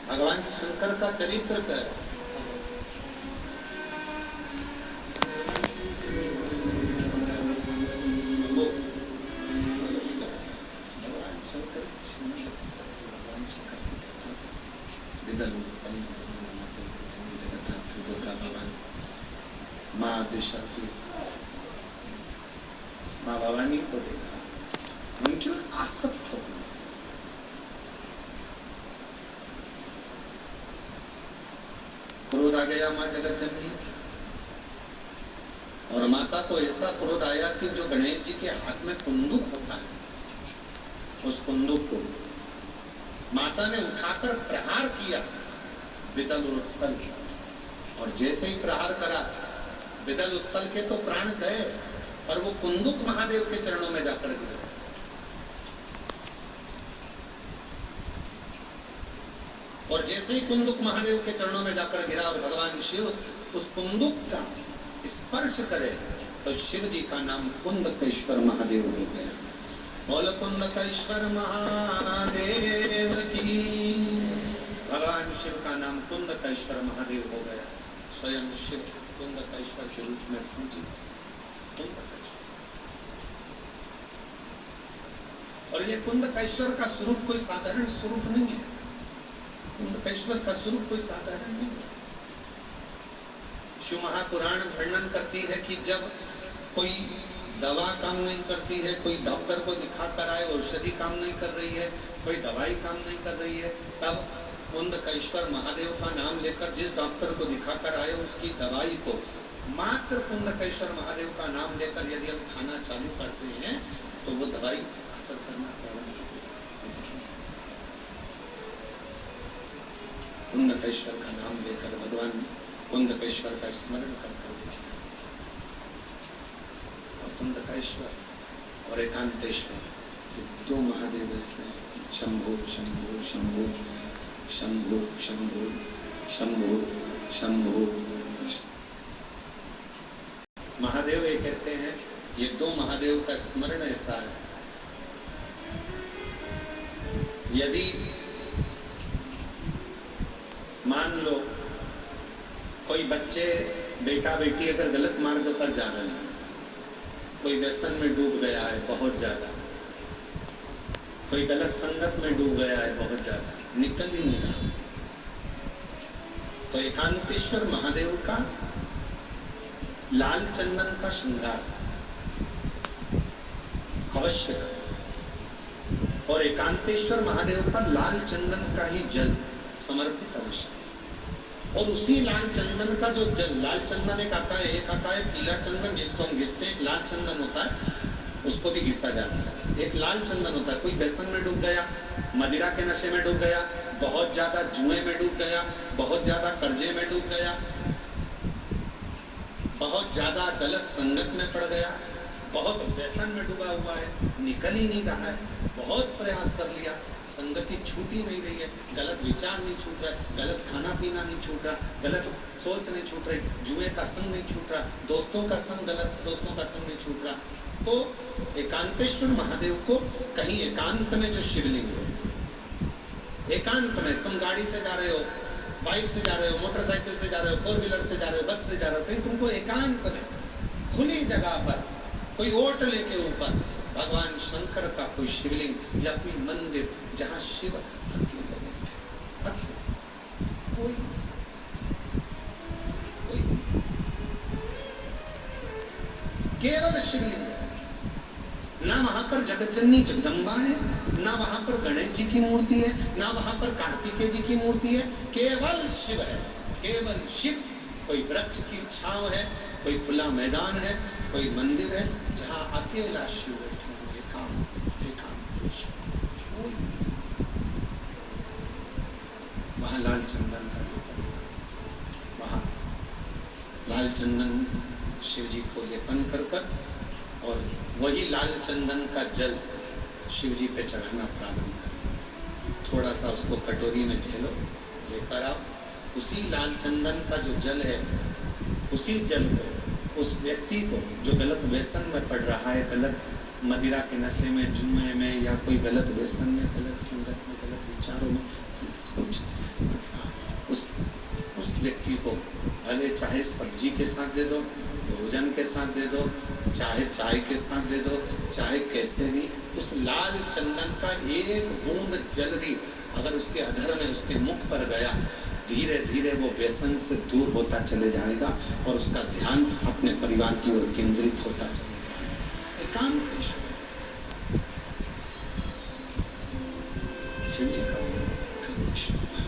भगवान शंकर का चरित्र क्या है? माँ दिशा की माँ भवानी को देखा, उनकी ओर आसक्त हो गए। क्रोध आ गया माँ जगत जननी, और माता को ऐसा क्रोध आया कि जो गणेश जी के हाथ में कुंदुक होता है, उस कुंदुक को माता ने उठाकर प्रहार किया विदल और उत्पल, और जैसे ही प्रहार करा विदल उत्पल के तो प्राण गए, पर वो कुंदुक महादेव के चरणों में जाकर गिर गया। और जैसे ही कुंदुक महादेव के चरणों में जाकर गिरा और भगवान शिव उस कुंदुक का स्पर्श करे, तो शिव जी का नाम कुंदकेश्वर महादेव हो गया। बोल कुंदकेश्वर महादेव की। भगवान शिव का नाम कुंदकेश्वर महादेव हो गया। स्वयं शिव कुंदकेश्वर के रूप में पूजित। और ये कुंदकेश्वर का स्वरूप कोई साधारण स्वरूप नहीं है। कुंदकेश्वर का स्वरूप कोई साधारण नहीं है। शिव महापुराण वर्णन करती है कि जब कोई दवा काम नहीं करती है, कोई डॉक्टर को दिखाकर आए, औषधि काम नहीं कर रही है, कोई दवाई काम नहीं कर रही है, तब कुंदकेश्वर महादेव का नाम लेकर जिस डॉक्टर को दिखाकर आए उसकी दवाई को मात्र कुंदकेश्वर महादेव का नाम लेकर यदि हम खाना चालू करते हैं तो वो दवाई असर करना प्रारंभ कर देती है। कुंदकेश्वर का नाम लेकर भगवान कुंदकेश्वर का स्मरण करते हैं। और कुंदकेश्वर और एकांतेश्वर ये दो महादेव ऐसे हैं। शंभो शंभो शंभो शंभो शंभो शंभो शंभो। महादेव एक ऐसे हैं, ये दो महादेव का स्मरण ऐसा है, यदि मान लो कोई बच्चे बेटा बेटी अगर गलत मार्ग पर जा रहे हैं, कोई व्यसन में डूब गया है बहुत ज्यादा, कोई गलत संगत में डूब गया है बहुत ज्यादा, निकल ही नहीं रहा, तो एकांतेश्वर महादेव का लाल चंदन का श्रृंगार अवश्य करें, और एकांतेश्वर महादेव पर लाल चंदन का ही जल समर्पित अवश्य। और उसी लाल चंदन का जो जल, लाल चंदन एक आता है पीला चंदन जिसको हम घिसते हैं, लाल चंदन होता है उसको भी घिसा जाता है। एक लाल चंदन होता है, कोई व्यसन में डूब गया, मदिरा के नशे में डूब गया, बहुत ज्यादा जुए में डूब गया, बहुत ज्यादा कर्जे में डूब गया, बहुत ज्यादा गलत संगत में पड़ गया, बहुत व्यसन में डूबा हुआ है, निकल ही नहीं रहा है, बहुत प्रयास कर लिया, संगति छूट ही नहीं रही है, गलत विचार नहीं छूट रहा है, गलत खाना पीना नहीं छूट रहा, गलत सोच नहीं छूट रही, जुए का संग नहीं छूट रहा, दोस्तों का संग, गलत दोस्तों का संग नहीं छूट रहा, तो एकांतेश्वर महादेव को कहीं एकांत में जो शिवलिंग हो, एकांत में तुम गाड़ी से जा रहे हो, बाइक से जा रहे हो, मोटरसाइकिल से जा रहे हो, फोर व्हीलर से जा रहे हो, बस से जा रहे हो, कहीं तुमको एकांत में खुली जगह पर कोई ओट लेके ऊपर भगवान शंकर का कोई शिवलिंग या कोई मंदिर जहां शिव केवल शिवलिंग, ना वहां पर जगतजननी जगदम्बा है, ना वहां पर गणेश जी की मूर्ति है, ना वहां पर कार्तिकेय जी की मूर्ति है, केवल शिव है, केवल शिव। कोई वृक्ष की छांव है, कोई खुला मैदान है, कोई मंदिर है जहां अकेला शिव बैठे हुए वहां लाल चंदन का, वहां लाल चंदन शिव जी को लेपन कर और वही लाल चंदन का जल शिव जी पे चढ़ाना प्रारंभ करें। थोड़ा सा उसको कटोरी में ढेलो, लेकर आओ, उसी लाल चंदन का जो जल है, उसी जल को उस व्यक्ति को जो गलत व्यसन में पड़ रहा है, गलत मदिरा के नशे में, जुए में, या कोई गलत व्यसन में, गलत संगत में, गलत विचारों में, गलत सोच में भले चाहे सब्जी के साथ दे दो, भोजन के साथ दे दो, चाहे चाय के साथ दे दो, चाहे कैसे भी, उस लाल चंदन का एक बूंद जल भी अगर उसके अधर में, उसके मुख पर गया, धीरे धीरे वो व्यसन से दूर होता चले जाएगा और उसका ध्यान अपने परिवार की ओर केंद्रित होता चले जाएगा। एकांत शिव जी का एकांत